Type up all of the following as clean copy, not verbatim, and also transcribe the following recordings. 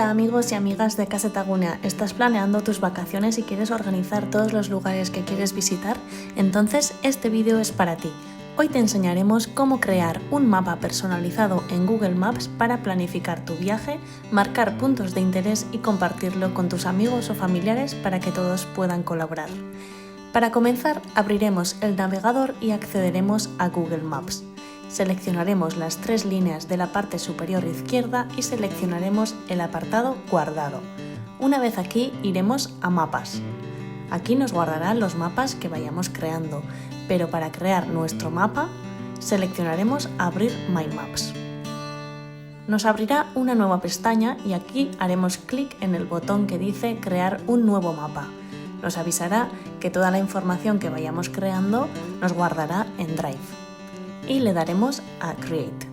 Hola amigos y amigas de Caseta Gunea, ¿estás planeando tus vacaciones y quieres organizar todos los lugares que quieres visitar? Entonces este vídeo es para ti. Hoy te enseñaremos cómo crear un mapa personalizado en Google Maps para planificar tu viaje, marcar puntos de interés y compartirlo con tus amigos o familiares para que todos puedan colaborar. Para comenzar, abriremos el navegador y accederemos a Google Maps. Seleccionaremos las tres líneas de la parte superior izquierda y seleccionaremos el apartado Guardado. Una vez aquí, iremos a Mapas. Aquí nos guardarán los mapas que vayamos creando, pero para crear nuestro mapa, seleccionaremos Abrir My Maps. Nos abrirá una nueva pestaña y aquí haremos clic en el botón que dice Crear un nuevo mapa. Nos avisará que toda la información que vayamos creando nos guardará en Drive. Y le daremos a Create.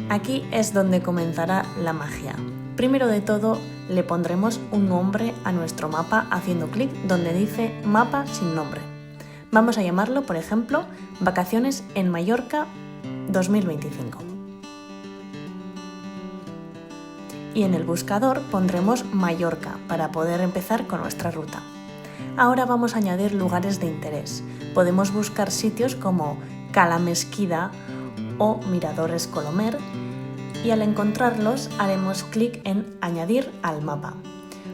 Aquí es donde comenzará la magia. Primero de todo, le pondremos un nombre a nuestro mapa haciendo clic donde dice Mapa sin nombre. Vamos a llamarlo, por ejemplo, Vacaciones en Mallorca 2025. Y en el buscador pondremos Mallorca para poder empezar con nuestra ruta. Ahora vamos a añadir lugares de interés. Podemos buscar sitios como Cala Mesquida o Miradores Colomer y al encontrarlos haremos clic en Añadir al mapa.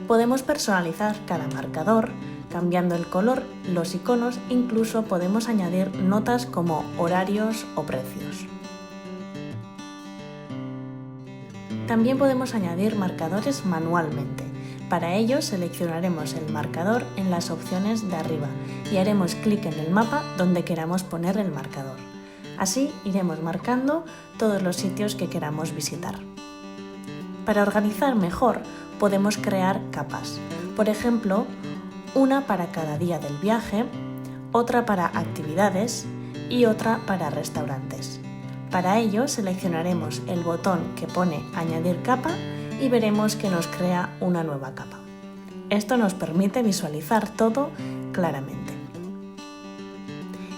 Podemos personalizar cada marcador, cambiando el color, los iconos, incluso podemos añadir notas como horarios o precios. También podemos añadir marcadores manualmente. Para ello seleccionaremos el marcador en las opciones de arriba y haremos clic en el mapa donde queramos poner el marcador. Así iremos marcando todos los sitios que queramos visitar. Para organizar mejor podemos crear capas. Por ejemplo, una para cada día del viaje, otra para actividades y otra para restaurantes. Para ello seleccionaremos el botón que pone Añadir capa y veremos que nos crea una nueva capa. Esto nos permite visualizar todo claramente.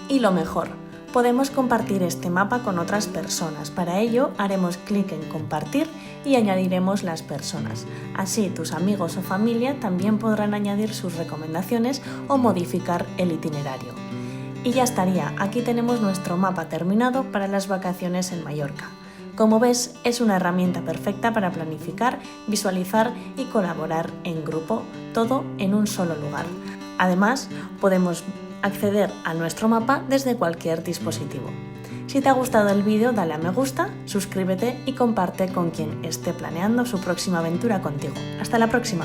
Y lo mejor, podemos compartir este mapa con otras personas. Para ello haremos clic en Compartir y añadiremos las personas. Así tus amigos o familia también podrán añadir sus recomendaciones o modificar el itinerario. Y ya estaría, aquí tenemos nuestro mapa terminado para las vacaciones en Mallorca. Como ves, es una herramienta perfecta para planificar, visualizar y colaborar en grupo, todo en un solo lugar. Además, podemos acceder a nuestro mapa desde cualquier dispositivo. Si te ha gustado el vídeo, dale a me gusta, suscríbete y comparte con quien esté planeando su próxima aventura contigo. ¡Hasta la próxima!